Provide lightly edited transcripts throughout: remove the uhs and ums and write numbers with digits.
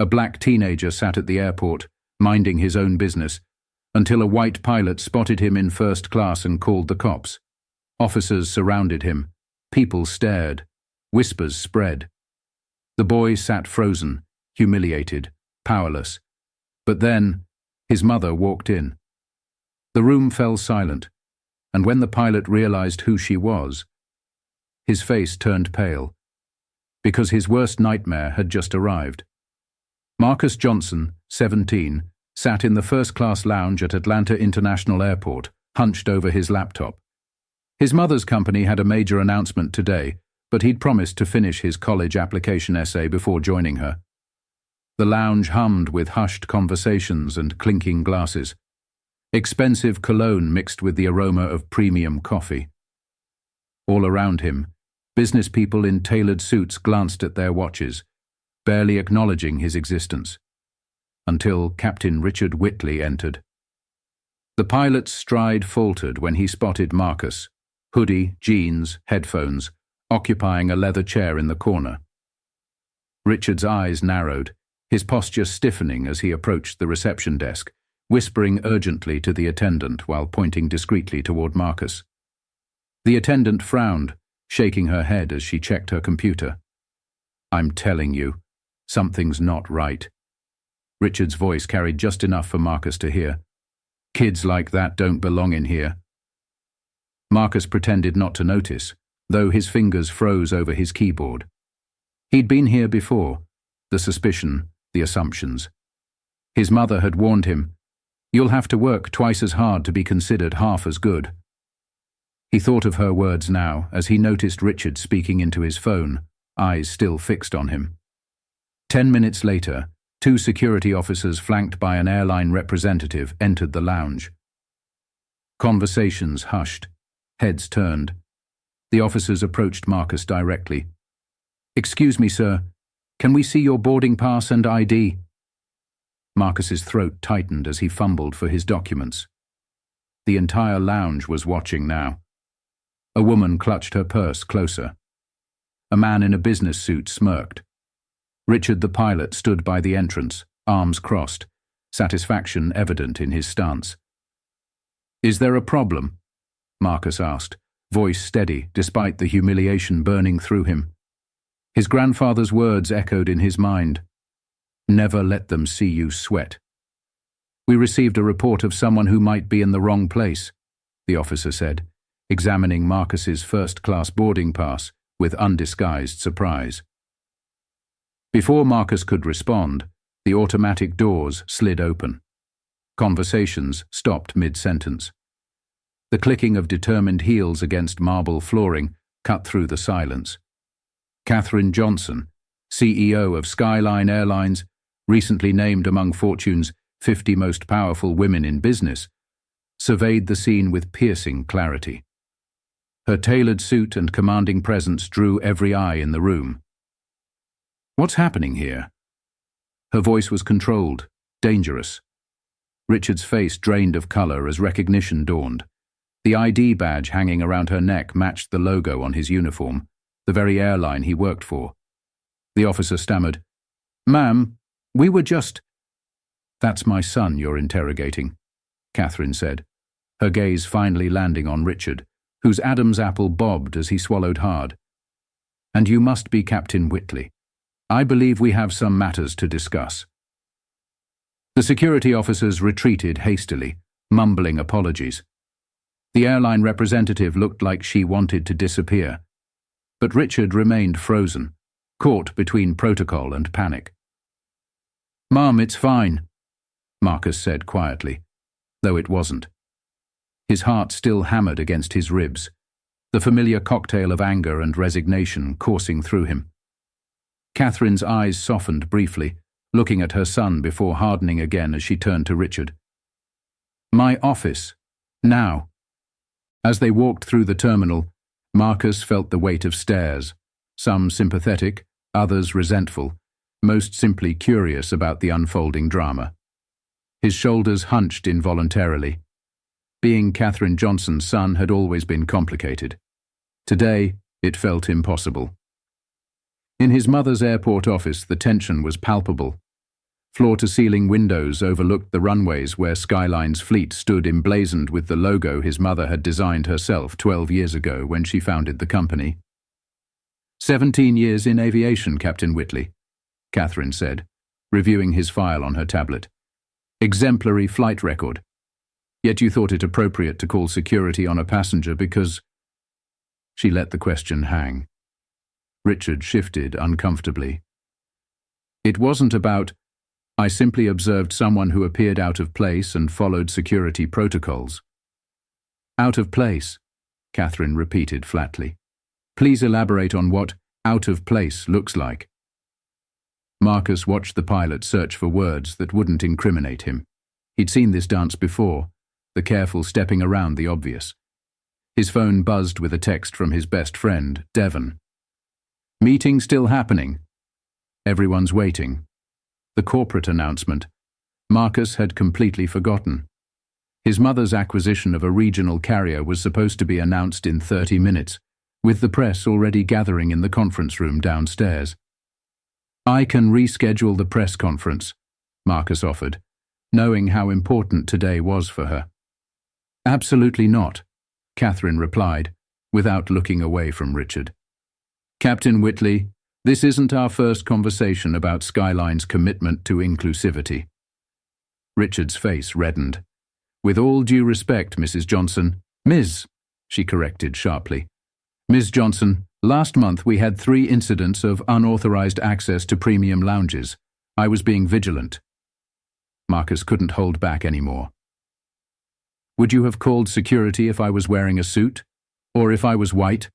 A black teenager sat at the airport, minding his own business, until a white pilot spotted him in first class and called the cops. Officers surrounded him. People stared. Whispers spread. The boy sat frozen, humiliated, powerless. But then, his mother walked in. The room fell silent, and when the pilot realized who she was, his face turned pale, because his worst nightmare had just arrived. Marcus Johnson, 17, sat in the first-class lounge at Atlanta International Airport, hunched over his laptop. His mother's company had a major announcement today, but he'd promised to finish his college application essay before joining her. The lounge hummed with hushed conversations and clinking glasses. Expensive cologne mixed with the aroma of premium coffee. All around him, business people in tailored suits glanced at their watches, barely acknowledging his existence, until Captain Richard Whitley entered. The pilot's stride faltered when he spotted Marcus, hoodie, jeans, headphones, occupying a leather chair in the corner. Richard's eyes narrowed, his posture stiffening as he approached the reception desk, whispering urgently to the attendant while pointing discreetly toward Marcus. The attendant frowned, shaking her head as she checked her computer. "I'm telling you, something's not right." Richard's voice carried just enough for Marcus to hear. "Kids like that don't belong in here." Marcus pretended not to notice, though his fingers froze over his keyboard. He'd been here before, the suspicion, the assumptions. His mother had warned him, "You'll have to work twice as hard to be considered half as good." He thought of her words now as he noticed Richard speaking into his phone, eyes still fixed on him. 10 minutes later, 2 security officers flanked by an airline representative entered the lounge. Conversations hushed, heads turned. The officers approached Marcus directly. "Excuse me, sir. Can we see your boarding pass and ID?" Marcus's throat tightened as he fumbled for his documents. The entire lounge was watching now. A woman clutched her purse closer. A man in a business suit smirked. Richard the pilot stood by the entrance, arms crossed, satisfaction evident in his stance. "Is there a problem?" Marcus asked, voice steady despite the humiliation burning through him. His grandfather's words echoed in his mind. "Never let them see you sweat." "We received a report of someone who might be in the wrong place," the officer said, examining Marcus's first-class boarding pass with undisguised surprise. Before Marcus could respond, the automatic doors slid open. Conversations stopped mid-sentence. The clicking of determined heels against marble flooring cut through the silence. Katharine Johnson, CEO of Skyline Airlines, recently named among Fortune's 50 most powerful women in business, surveyed the scene with piercing clarity. Her tailored suit and commanding presence drew every eye in the room. "What's happening here?" Her voice was controlled, dangerous. Richard's face drained of color as recognition dawned. The ID badge hanging around her neck matched the logo on his uniform, the very airline he worked for. The officer stammered, "Ma'am, we were just—" "That's my son you're interrogating," Katharine said, her gaze finally landing on Richard, whose Adam's apple bobbed as he swallowed hard. "And you must be Captain Whitley. I believe we have some matters to discuss." The security officers retreated hastily, mumbling apologies. The airline representative looked like she wanted to disappear, but Richard remained frozen, caught between protocol and panic. "Mom, it's fine," Marcus said quietly, though it wasn't. His heart still hammered against his ribs, the familiar cocktail of anger and resignation coursing through him. Katharine's eyes softened briefly, looking at her son before hardening again as she turned to Richard. "My office. Now." As they walked through the terminal, Marcus felt the weight of stares, some sympathetic, others resentful, most simply curious about the unfolding drama. His shoulders hunched involuntarily. Being Katharine Johnson's son had always been complicated. Today, it felt impossible. In his mother's airport office, the tension was palpable. Floor-to-ceiling windows overlooked the runways where Skyline's fleet stood emblazoned with the logo his mother had designed herself 12 years ago when she founded the company. 17 years in aviation, Captain Whitley, Katharine said, reviewing his file on her tablet. Exemplary flight record. Yet you thought it appropriate to call security on a passenger because... She let the question hang. Richard shifted uncomfortably. It wasn't about... I simply observed someone who appeared out of place and followed security protocols. Out of place, Katharine repeated flatly. Please elaborate on what out of place looks like. Marcus watched the pilot search for words that wouldn't incriminate him. He'd seen this dance before, the careful stepping around the obvious. His phone buzzed with a text from his best friend, Devon. Meeting still happening. Everyone's waiting. The corporate announcement. Marcus had completely forgotten. His mother's acquisition of a regional carrier was supposed to be announced in 30 minutes, with the press already gathering in the conference room downstairs. I can reschedule the press conference, Marcus offered, knowing how important today was for her. Absolutely not, Katharine replied, without looking away from Richard. Captain Whitley, this isn't our first conversation about Skyline's commitment to inclusivity. Richard's face reddened. With all due respect, Mrs. Johnson. Ms., she corrected sharply. Ms. Johnson, last month we had 3 incidents of unauthorized access to premium lounges. I was being vigilant. Marcus couldn't hold back anymore. Would you have called security if I was wearing a suit? Or if I was white?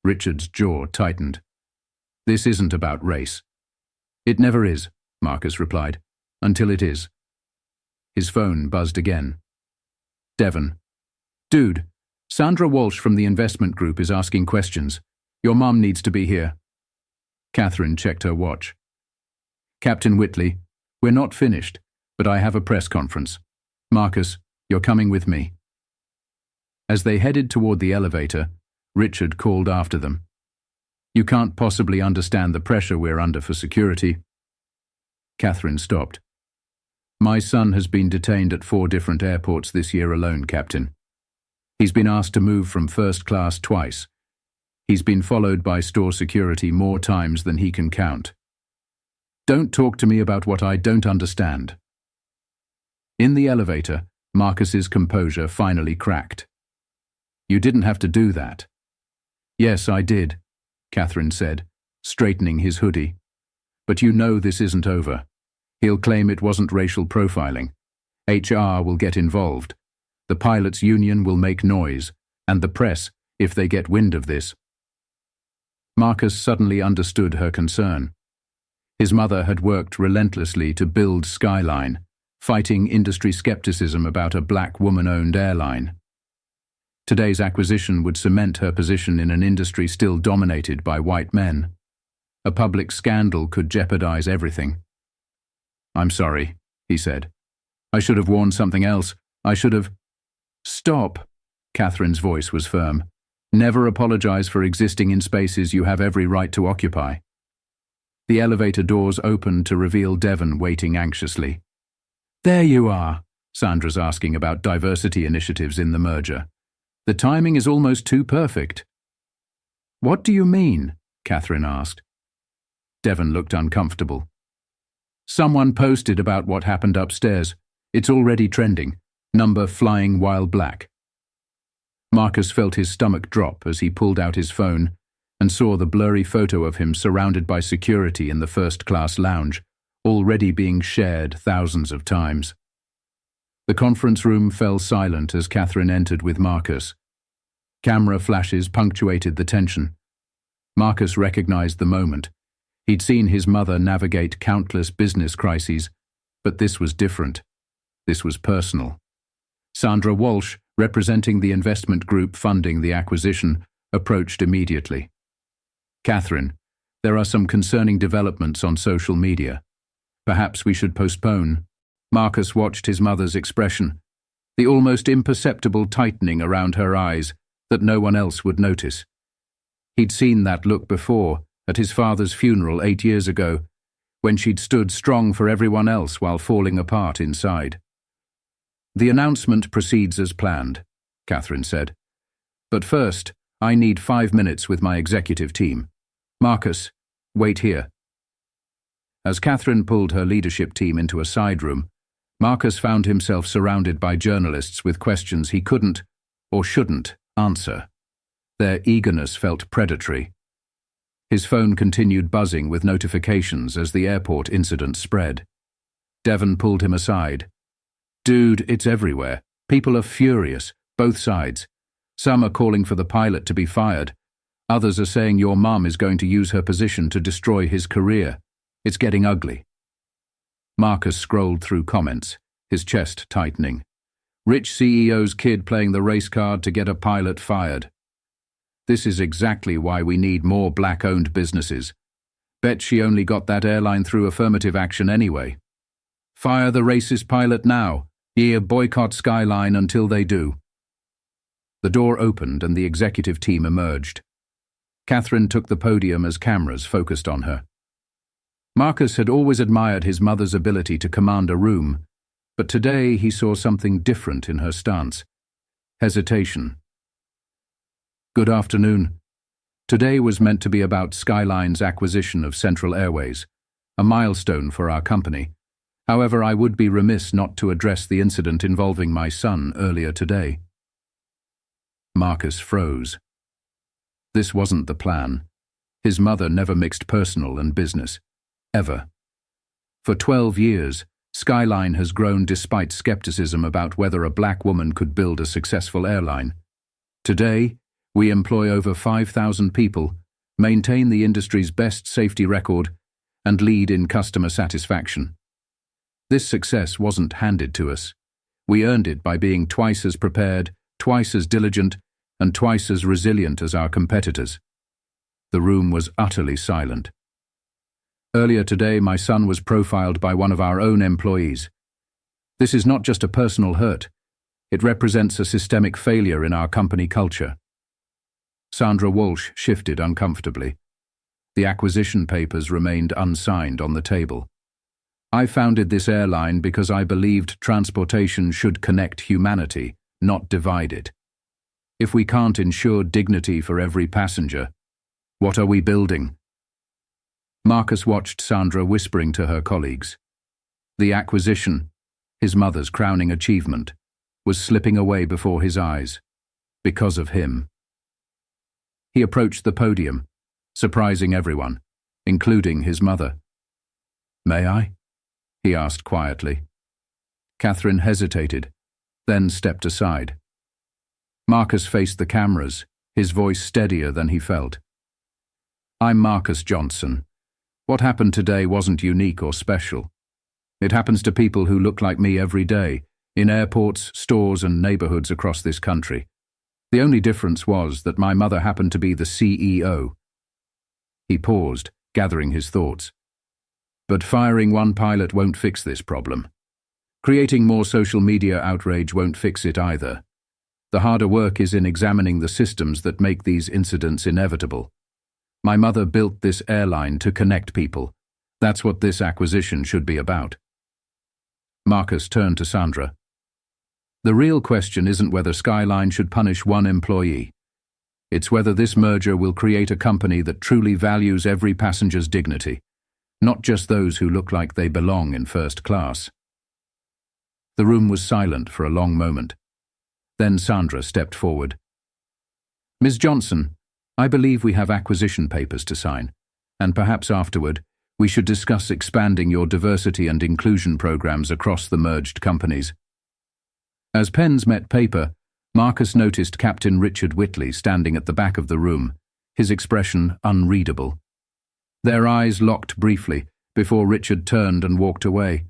Richard's jaw tightened. This isn't about race. It never is, Marcus replied, until it is. His phone buzzed again. Devon. Dude, Sandra Walsh from the investment group is asking questions. Your mom needs to be here. Katharine checked her watch. Captain Whitley, we're not finished, but I have a press conference. Marcus, you're coming with me. As they headed toward the elevator, Richard called after them. You can't possibly understand the pressure we're under for security. Katharine stopped. My son has been detained at 4 different airports this year alone, Captain. He's been asked to move from first class twice. He's been followed by store security more times than he can count. Don't talk to me about what I don't understand. In the elevator, Marcus's composure finally cracked. You didn't have to do that. Yes, I did, Katharine said, straightening his hoodie. But you know this isn't over. He'll claim it wasn't racial profiling. HR will get involved. The pilots' union will make noise, and the press, if they get wind of this. Marcus suddenly understood her concern. His mother had worked relentlessly to build Skyline, fighting industry skepticism about a black woman-owned airline. Today's acquisition would cement her position in an industry still dominated by white men. A public scandal could jeopardize everything. I'm sorry, he said. I should have worn something else. I should have... Stop, Katharine's voice was firm. Never apologize for existing in spaces you have every right to occupy. The elevator doors opened to reveal Devon waiting anxiously. There you are, Sandra's asking about diversity initiatives in the merger. The timing is almost too perfect. What do you mean? Katharine asked. Devon looked uncomfortable. Someone posted about what happened upstairs. It's already trending. Number flying while black. Marcus felt his stomach drop as he pulled out his phone and saw the blurry photo of him surrounded by security in the first-class lounge, already being shared thousands of times. The conference room fell silent as Katharine entered with Marcus. Camera flashes punctuated the tension. Marcus recognized the moment. He'd seen his mother navigate countless business crises, but this was different. This was personal. Sandra Walsh, representing the investment group funding the acquisition, approached immediately. Katharine, there are some concerning developments on social media. Perhaps we should postpone. Marcus watched his mother's expression, the almost imperceptible tightening around her eyes that no one else would notice. He'd seen that look before, at his father's funeral 8 years ago, when she'd stood strong for everyone else while falling apart inside. "The announcement proceeds as planned," Katharine said. "But first, I need 5 minutes with my executive team. Marcus, wait here." As Katharine pulled her leadership team into a side room, Marcus found himself surrounded by journalists with questions he couldn't, or shouldn't, answer. Their eagerness felt predatory. His phone continued buzzing with notifications as the airport incident spread. Devon pulled him aside. "Dude, it's everywhere. People are furious, both sides. Some are calling for the pilot to be fired. Others are saying your mum is going to use her position to destroy his career. It's getting ugly." Marcus scrolled through comments, his chest tightening. Rich CEO's kid playing the race card to get a pilot fired. This is exactly why we need more black-owned businesses. Bet she only got that airline through affirmative action anyway. Fire the racist pilot now. Yeah, boycott Skyline until they do. The door opened and the executive team emerged. Katharine took the podium as cameras focused on her. Marcus had always admired his mother's ability to command a room, but today he saw something different in her stance. Hesitation. "Good afternoon. Today was meant to be about Skyline's acquisition of Central Airways, a milestone for our company. However, I would be remiss not to address the incident involving my son earlier today." Marcus froze. This wasn't the plan. His mother never mixed personal and business. Ever. For 12 years, Skyline has grown despite skepticism about whether a black woman could build a successful airline. Today, we employ over 5,000 people, maintain the industry's best safety record, and lead in customer satisfaction. This success wasn't handed to us. We earned it by being twice as prepared, twice as diligent, and twice as resilient as our competitors. The room was utterly silent. Earlier today, my son was profiled by one of our own employees. This is not just a personal hurt. It represents a systemic failure in our company culture. Sandra Walsh shifted uncomfortably. The acquisition papers remained unsigned on the table. "I founded this airline because I believed transportation should connect humanity, not divide it. If we can't ensure dignity for every passenger, what are we building?" Marcus watched Sandra whispering to her colleagues. The acquisition, his mother's crowning achievement, was slipping away before his eyes, because of him. He approached the podium, surprising everyone, including his mother. "May I?" he asked quietly. Katharine hesitated, then stepped aside. Marcus faced the cameras, his voice steadier than he felt. "I'm Marcus Johnson. What happened today wasn't unique or special. It happens to people who look like me every day, in airports, stores, and neighborhoods across this country. The only difference was that my mother happened to be the CEO." He paused, gathering his thoughts. "But firing one pilot won't fix this problem. Creating more social media outrage won't fix it either. The harder work is in examining the systems that make these incidents inevitable. My mother built this airline to connect people. That's what this acquisition should be about." Marcus turned to Sandra. "The real question isn't whether Skyline should punish one employee. It's whether this merger will create a company that truly values every passenger's dignity, not just those who look like they belong in first class." The room was silent for a long moment. Then Sandra stepped forward. "Ms. Johnson, I believe we have acquisition papers to sign, and perhaps afterward, we should discuss expanding your diversity and inclusion programs across the merged companies." As pens met paper, Marcus noticed Captain Richard Whitley standing at the back of the room, his expression unreadable. Their eyes locked briefly before Richard turned and walked away.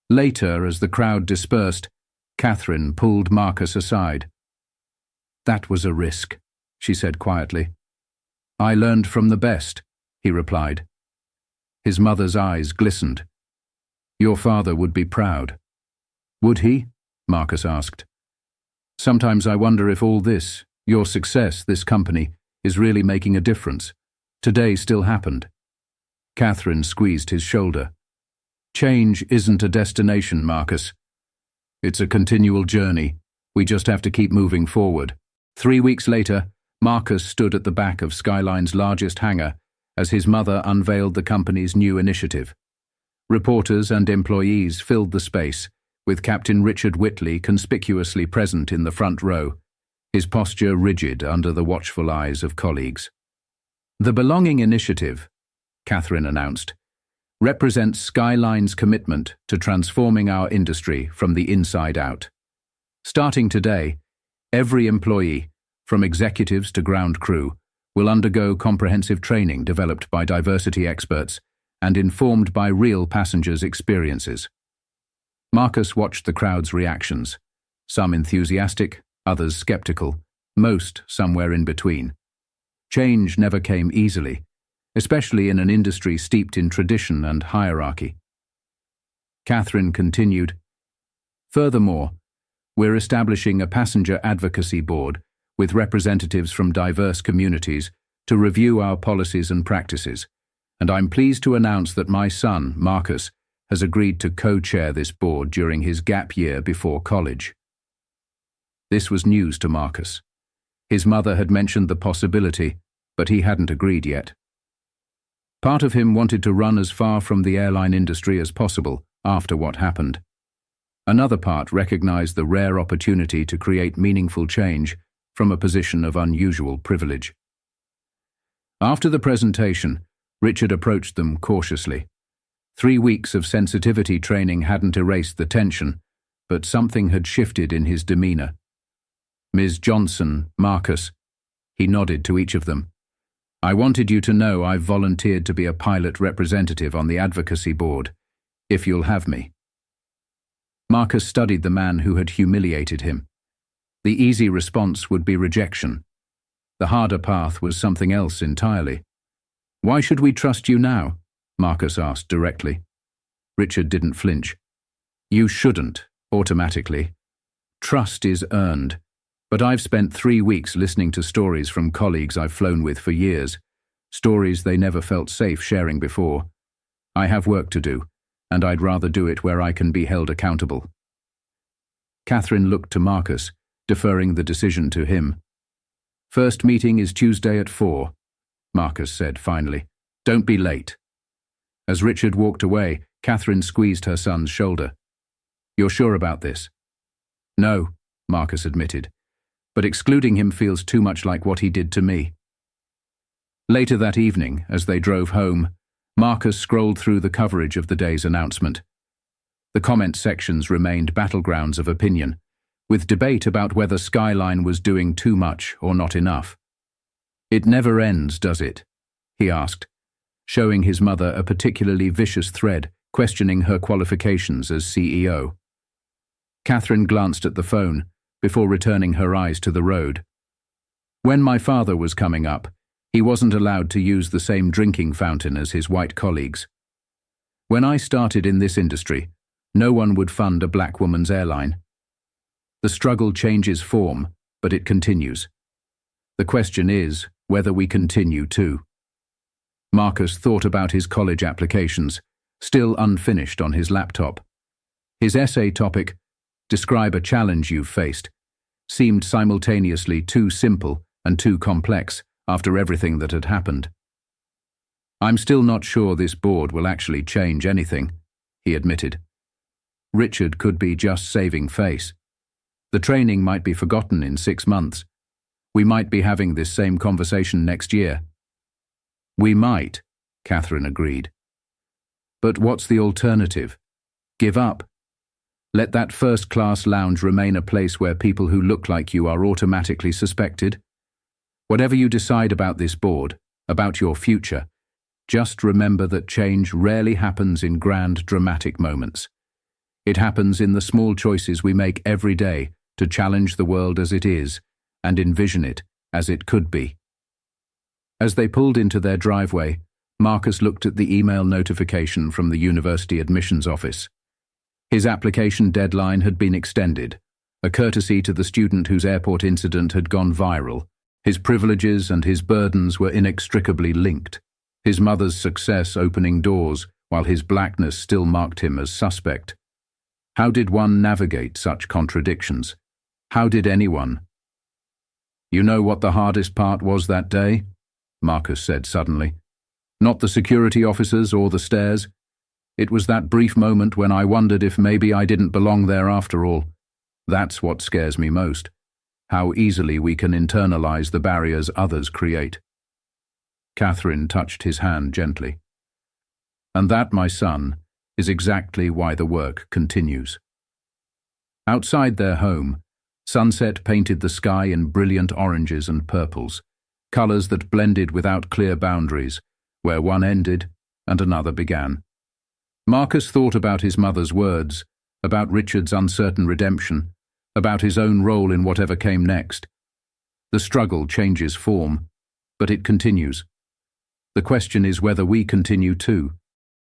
Later, as the crowd dispersed, Katharine pulled Marcus aside. "That was a risk," she said quietly. "I learned from the best," he replied. His mother's eyes glistened. "Your father would be proud." "Would he?" Marcus asked. "Sometimes I wonder if all this, your success, this company, is really making a difference. Today still happened." Katharine squeezed his shoulder. Change isn't a destination, Marcus. It's a continual journey. We just have to keep moving forward. 3 weeks later, Marcus stood at the back of Skyline's largest hangar as his mother unveiled the company's new initiative. Reporters and employees filled the space, with Captain Richard Whitley conspicuously present in the front row, his posture rigid under the watchful eyes of colleagues. The Belonging Initiative, Katharine announced, represents Skyline's commitment to transforming our industry from the inside out. Starting today, every employee, from executives to ground crew, will undergo comprehensive training developed by diversity experts and informed by real passengers' experiences. Marcus watched the crowd's reactions, some enthusiastic, others skeptical, most somewhere in between. Change never came easily, especially in an industry steeped in tradition and hierarchy. Katharine continued, "Furthermore, we're establishing a passenger advocacy board with representatives from diverse communities to review our policies and practices, and I'm pleased to announce that my son, Marcus, has agreed to co-chair this board during his gap year before college." This was news to Marcus. His mother had mentioned the possibility, but he hadn't agreed yet. Part of him wanted to run as far from the airline industry as possible after what happened. Another part recognized the rare opportunity to create meaningful change from a position of unusual privilege. After the presentation, Richard approached them cautiously. 3 weeks of sensitivity training hadn't erased the tension, but something had shifted in his demeanor. "Ms. Johnson, Marcus," he nodded to each of them, "I wanted you to know I've volunteered to be a pilot representative on the advocacy board, if you'll have me." Marcus studied the man who had humiliated him. The easy response would be rejection. The harder path was something else entirely. "Why should we trust you now?" Marcus asked directly. Richard didn't flinch. "You shouldn't, automatically. Trust is earned. But I've spent 3 weeks listening to stories from colleagues I've flown with for years, stories they never felt safe sharing before. I have work to do, and I'd rather do it where I can be held accountable." Katharine looked to Marcus, deferring the decision to him. "First meeting is Tuesday at 4, Marcus said finally. "Don't be late." As Richard walked away, Katharine squeezed her son's shoulder. "You're sure about this?" "No," Marcus admitted, "but excluding him feels too much like what he did to me." Later that evening, as they drove home, Marcus scrolled through the coverage of the day's announcement. The comment sections remained battlegrounds of opinion, with debate about whether Skyline was doing too much or not enough. "It never ends, does it?" he asked, showing his mother a particularly vicious thread questioning her qualifications as CEO. Katharine glanced at the phone before returning her eyes to the road. "When my father was coming up, he wasn't allowed to use the same drinking fountain as his white colleagues. When I started in this industry, no one would fund a black woman's airline. The struggle changes form, but it continues. The question is whether we continue to." Marcus thought about his college applications, still unfinished on his laptop. His essay topic, "Describe a challenge you've faced," seemed simultaneously too simple and too complex after everything that had happened. "I'm still not sure this board will actually change anything," he admitted. Richard could be just saving face. The training might be forgotten in 6 months. We might be having this same conversation next year. "We might," Katharine agreed. "But what's the alternative? Give up? Let that first-class lounge remain a place where people who look like you are automatically suspected? Whatever you decide about this board, about your future, just remember that change rarely happens in grand, dramatic moments. It happens in the small choices we make every day to challenge the world as it is and envision it as it could be." As they pulled into their driveway, Marcus looked at the email notification from the university admissions office. His application deadline had been extended, a courtesy to the student whose airport incident had gone viral. His privileges and his burdens were inextricably linked. his mother's success opening doors while his blackness still marked him as suspect. How did one navigate such contradictions? How did anyone? "You know what the hardest part was that day?" Marcus said suddenly. "Not the security officers or the stairs. It was that brief moment when I wondered if maybe I didn't belong there after all. That's what scares me most. How easily we can internalize the barriers others create." Katharine touched his hand gently. "And that, my son, is exactly why the work continues." Outside their home, sunset painted the sky in brilliant oranges and purples, colors that blended without clear boundaries, where one ended and another began. Marcus thought about his mother's words, about Richard's uncertain redemption, about his own role in whatever came next. The struggle changes form, but it continues. The question is whether we continue too.